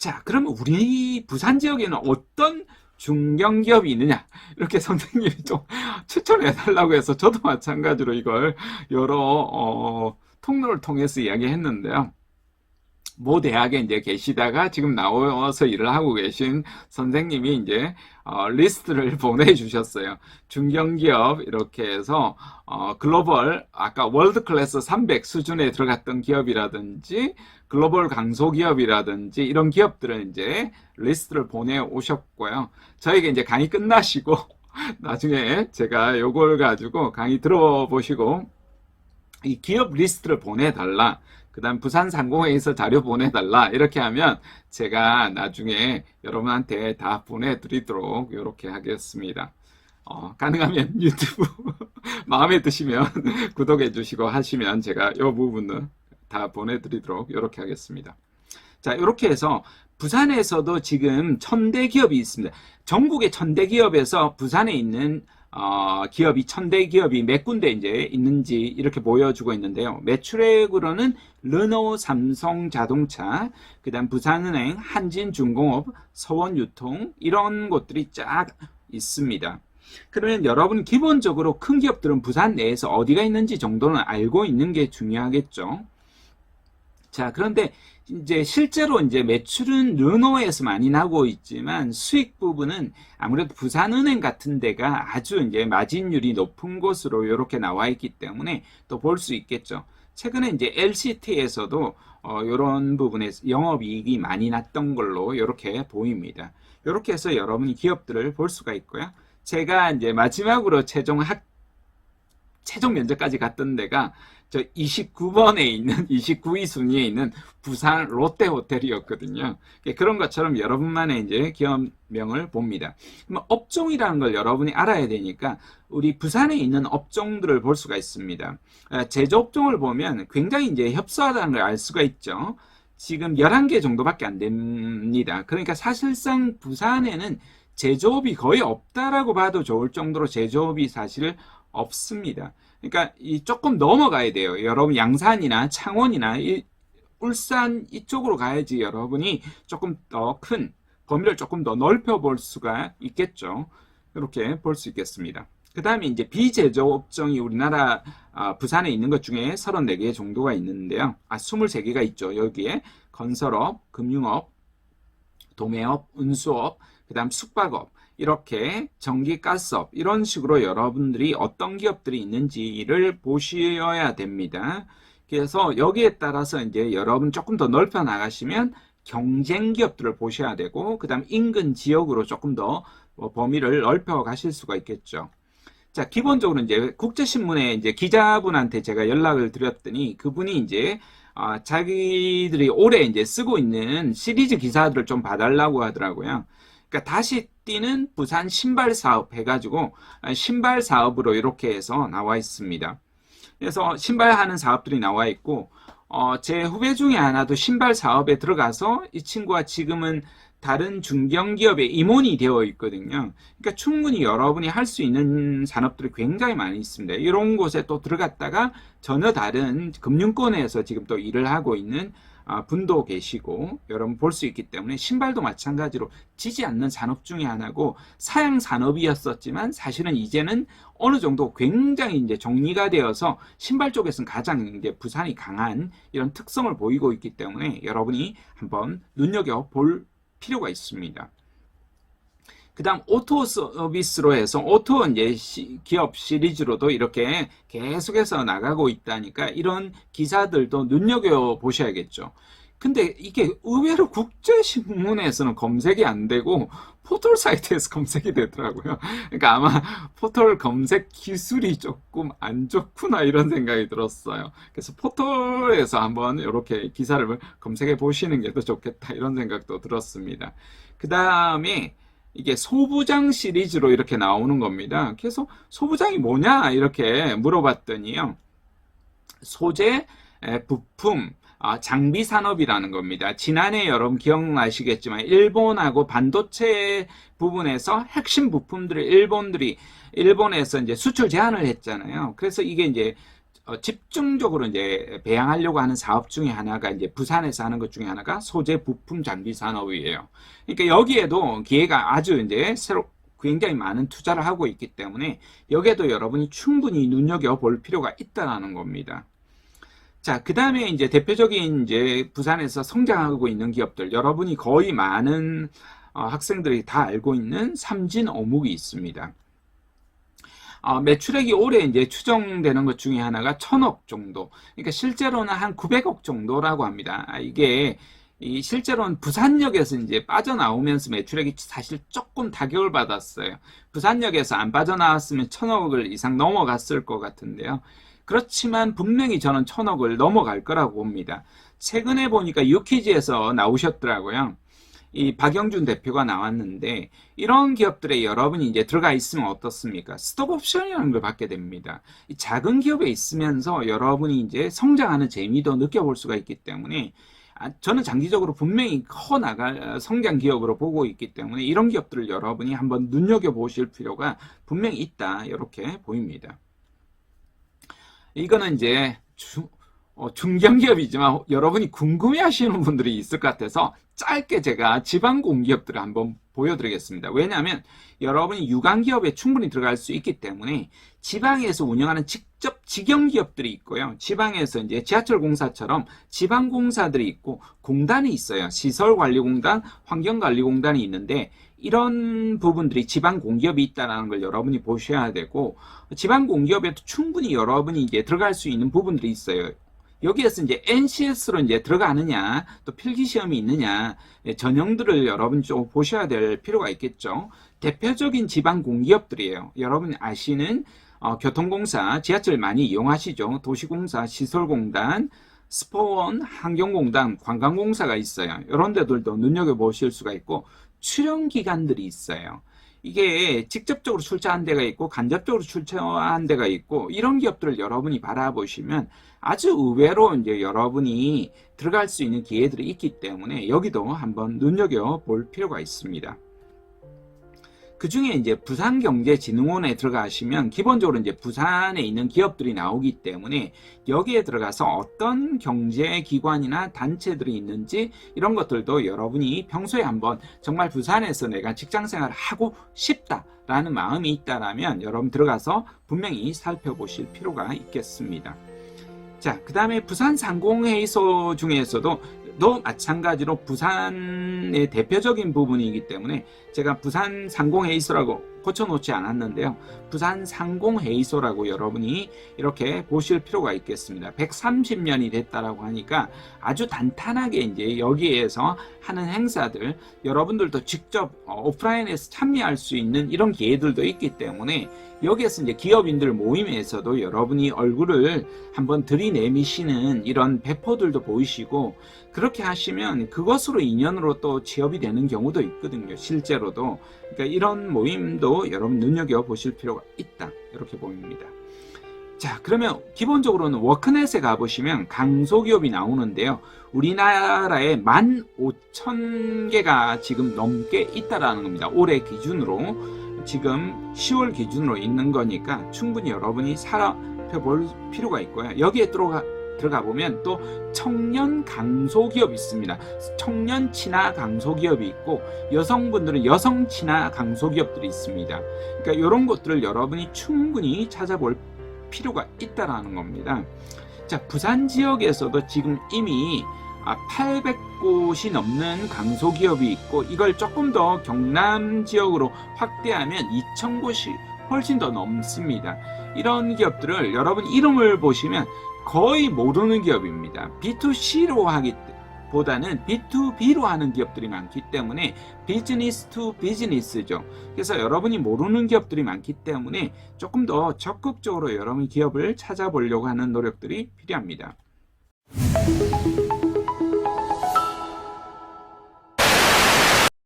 자, 그러면 우리 부산 지역에는 어떤 중견기업이 있느냐? 이렇게 선생님이 좀 추천해 달라고 해서 저도 마찬가지로 이걸 여러 통로를 통해서 이야기했는데요. 모 대학에 이제 계시다가 지금 나와서 일을 하고 계신 선생님이 이제 리스트를 보내주셨어요. 중견기업 이렇게 해서 글로벌 아까 월드 클래스 300 수준에 들어갔던 기업이라든지 글로벌 강소기업이라든지 이런 기업들은 이제 리스트를 보내오셨고요. 저에게 이제 강의 끝나시고 나중에 제가 요걸 가지고 강의 들어보시고 이 기업 리스트를 보내달라. 그 다음 부산상공회에서 자료 보내달라. 이렇게 하면 제가 나중에 여러분한테 다 보내드리도록 이렇게 하겠습니다. 가능하면 유튜브 마음에 드시면 구독해 주시고 하시면 제가 이 부분은 다 보내드리도록 이렇게 하겠습니다. 자, 이렇게 해서 부산에서도 지금 1000대 기업이 있습니다. 전국의 1000대 기업에서 부산에 있는 기업이 1000대 기업이 몇 군데 이제 있는지 이렇게 보여주고 있는데요. 매출액으로는 르노, 삼성 자동차, 그 다음 부산은행, 한진중공업, 서원유통 이런 곳들이 쫙 있습니다. 그러면 여러분 기본적으로 큰 기업들은 부산 내에서 어디가 있는지 정도는 알고 있는 게 중요하겠죠. 자, 그런데 이제 실제로 이제 매출은 르노에서 많이 나고 있지만 수익 부분은 아무래도 부산은행 같은 데가 아주 이제 마진율이 높은 곳으로 이렇게 나와 있기 때문에 또 볼 수 있겠죠. 최근에 이제 LCT에서도 이런 부분에서 영업이익이 많이 났던 걸로 이렇게 보입니다. 이렇게 해서 여러분이 기업들을 볼 수가 있고요. 제가 이제 마지막으로 최종 면접까지 갔던 데가 저 29번에 있는 29위 순위에 있는 부산 롯데호텔이었거든요. 그런 것처럼 여러분만의 이제 기업명을 봅니다. 그럼 업종이라는 걸 여러분이 알아야 되니까 우리 부산에 있는 업종들을 볼 수가 있습니다. 제조업종을 보면 굉장히 이제 협소하다는 걸 알 수가 있죠. 지금 11개 정도밖에 안 됩니다. 그러니까 사실상 부산에는 제조업이 거의 없다라고 봐도 좋을 정도로 제조업이 사실 없습니다. 그러니까 조금 넘어가야 돼요. 여러분 양산이나 창원이나 울산 이쪽으로 가야지 여러분이 조금 더 큰 범위를 조금 더 넓혀 볼 수가 있겠죠. 이렇게 볼 수 있겠습니다. 그 다음에 이제 비제조업종이 우리나라 부산에 있는 것 중에 34개 정도가 있는데요. 23개가 있죠. 여기에 건설업, 금융업, 도매업, 운수업, 그 다음 숙박업, 이렇게 전기, 가스업 이런 식으로 여러분들이 어떤 기업들이 있는지를 보셔야 됩니다. 그래서 여기에 따라서 이제 여러분 조금 더 넓혀 나가시면 경쟁 기업들을 보셔야 되고 그 다음 인근 지역으로 조금 더 범위를 넓혀 가실 수가 있겠죠. 자, 기본적으로 이제 국제신문에 이제 기자분한테 제가 연락을 드렸더니 그분이 이제 자기들이 올해 이제 쓰고 있는 시리즈 기사들을 좀 봐달라고 하더라고요. 그러니까 다시 뛰는 부산 신발 사업 해가지고 신발 사업으로 이렇게 해서 나와 있습니다. 그래서 신발 하는 사업들이 나와 있고 제 후배 중에 하나도 신발 사업에 들어가서 이 친구가 지금은 다른 중견기업의 임원이 되어 있거든요. 그러니까 충분히 여러분이 할 수 있는 산업들이 굉장히 많이 있습니다. 이런 곳에 또 들어갔다가 전혀 다른 금융권에서 지금 또 일을 하고 있는 분도 계시고 여러분 볼 수 있기 때문에 신발도 마찬가지로 지지 않는 산업 중에 하나고 사양 산업이었었지만 사실은 이제는 어느 정도 굉장히 이제 정리가 되어서 신발 쪽에서는 가장 이제 부산이 강한 이런 특성을 보이고 있기 때문에 여러분이 한번 눈여겨 볼 필요가 있습니다. 그 다음 오토 서비스로 해서 오토 이제 기업 시리즈로도 이렇게 계속해서 나가고 있다니까 이런 기사들도 눈여겨 보셔야겠죠. 근데 이게 의외로 국제신문에서는 검색이 안 되고 포털 사이트에서 검색이 되더라고요. 그러니까 아마 포털 검색 기술이 조금 안 좋구나 이런 생각이 들었어요. 그래서 포털에서 한번 이렇게 기사를 검색해 보시는 게 더 좋겠다 이런 생각도 들었습니다. 그 다음에 이게 소부장 시리즈로 이렇게 나오는 겁니다. 그래서 소부장이 뭐냐 이렇게 물어봤더니요. 소재, 부품, 장비 산업이라는 겁니다. 지난해 여러분 기억나시겠지만 일본하고 반도체 부분에서 핵심 부품들을 일본에서 이제 수출 제한을 했잖아요. 그래서 이게 이제 집중적으로 이제 배양하려고 하는 사업 중에 하나가 이제 부산에서 하는 것 중에 하나가 소재 부품 장비 산업이에요. 그러니까 여기에도 기회가 아주 이제 새로 굉장히 많은 투자를 하고 있기 때문에 여기에도 여러분이 충분히 눈여겨볼 필요가 있다는 겁니다. 자, 그 다음에 이제 대표적인 이제 부산에서 성장하고 있는 기업들, 여러분이 거의 많은 학생들이 다 알고 있는 삼진 어묵이 있습니다. 매출액이 올해 이제 추정되는 것 중에 하나가 1000억 정도. 그러니까 실제로는 한 900억 정도라고 합니다. 이게 실제로는 부산역에서 이제 빠져나오면서 매출액이 사실 조금 타격을 받았어요. 부산역에서 안 빠져나왔으면 1000억을 이상 넘어갔을 것 같은데요. 그렇지만 분명히 저는 1000억을 넘어갈 거라고 봅니다. 최근에 보니까 유퀴즈에서 나오셨더라고요. 이 박영준 대표가 나왔는데 이런 기업들에 여러분이 이제 들어가 있으면 어떻습니까? 스톡옵션이라는 걸 받게 됩니다. 이 작은 기업에 있으면서 여러분이 이제 성장하는 재미도 느껴볼 수가 있기 때문에 저는 장기적으로 분명히 커나갈 성장 기업으로 보고 있기 때문에 이런 기업들을 여러분이 한번 눈여겨보실 필요가 분명히 있다, 이렇게 보입니다. 이거는 이제 중견기업이지만 여러분이 궁금해 하시는 분들이 있을 것 같아서 짧게 제가 지방 공기업들을 한번 보여드리겠습니다. 왜냐하면 여러분이 유관기업에 충분히 들어갈 수 있기 때문에 지방에서 운영하는 직접 직영기업들이 있고요. 지방에서 이제 지하철공사처럼 지방공사들이 있고 공단이 있어요. 시설관리공단, 환경관리공단이 있는데 이런 부분들이 지방공기업이 있다는 걸 여러분이 보셔야 되고 지방공기업에도 충분히 여러분이 이제 들어갈 수 있는 부분들이 있어요. 여기에서 이제 NCS로 이제 들어가느냐, 또 필기시험이 있느냐, 전형들을 여러분 좀 보셔야 될 필요가 있겠죠. 대표적인 지방 공기업들이에요. 여러분 아시는 교통공사, 지하철 많이 이용하시죠. 도시공사, 시설공단, 스포원, 환경공단, 관광공사가 있어요. 이런 데들도 눈여겨보실 수가 있고 출연기관들이 있어요. 이게 직접적으로 출자한 데가 있고 간접적으로 출자한 데가 있고 이런 기업들을 여러분이 바라보시면 아주 의외로 이제 여러분이 들어갈 수 있는 기회들이 있기 때문에 여기도 한번 눈여겨볼 필요가 있습니다. 그 중에 이제 부산경제진흥원에 들어가시면 기본적으로 이제 부산에 있는 기업들이 나오기 때문에 여기에 들어가서 어떤 경제기관이나 단체들이 있는지 이런 것들도 여러분이 평소에 한번 정말 부산에서 내가 직장생활을 하고 싶다라는 마음이 있다라면 여러분 들어가서 분명히 살펴보실 필요가 있겠습니다. 자, 그 다음에 부산상공회의소 중에서도 마찬가지로 부산의 대표적인 부분이기 때문에 제가 부산상공회의소라고 고쳐놓지 않았는데요. 부산상공회의소라고 여러분이 이렇게 보실 필요가 있겠습니다. 130년이 됐다라고 하니까 아주 단단하게 이제 여기에서 하는 행사들 여러분들도 직접 오프라인에서 참여할 수 있는 이런 기회들도 있기 때문에 여기에서 이제 기업인들 모임에서도 여러분이 얼굴을 한번 들이내미시는 이런 배포들도 보이시고 그렇게 하시면 그것으로 인연으로 또 취업이 되는 경우도 있거든요. 실제로도. 그러니까 이런 모임도 여러분 눈여겨보실 필요가 있다. 이렇게 보입니다. 자, 그러면 기본적으로는 워크넷에 가보시면 강소기업이 나오는데요. 우리나라에 15,000개가 지금 넘게 있다라는 겁니다. 올해 기준으로. 지금 10월 기준으로 있는 거니까 충분히 여러분이 살펴볼 필요가 있고요. 여기에 들어가 보면 또 청년 강소기업이 있습니다. 청년 친화 강소기업이 있고 여성분들은 여성 친화 강소기업들이 있습니다. 그러니까 이런 것들을 여러분이 충분히 찾아볼 필요가 있다라는 겁니다. 자, 부산 지역에서도 지금 이미 800곳이 넘는 강소기업이 있고 이걸 조금 더 경남 지역으로 확대하면 2,000곳이 훨씬 더 넘습니다. 이런 기업들을 여러분 이름을 보시면 거의 모르는 기업입니다. B2C로 하기 보다는 B2B로 하는 기업들이 많기 때문에 비즈니스 투 비즈니스죠. 그래서 여러분이 모르는 기업들이 많기 때문에 조금 더 적극적으로 여러분 기업을 찾아보려고 하는 노력들이 필요합니다.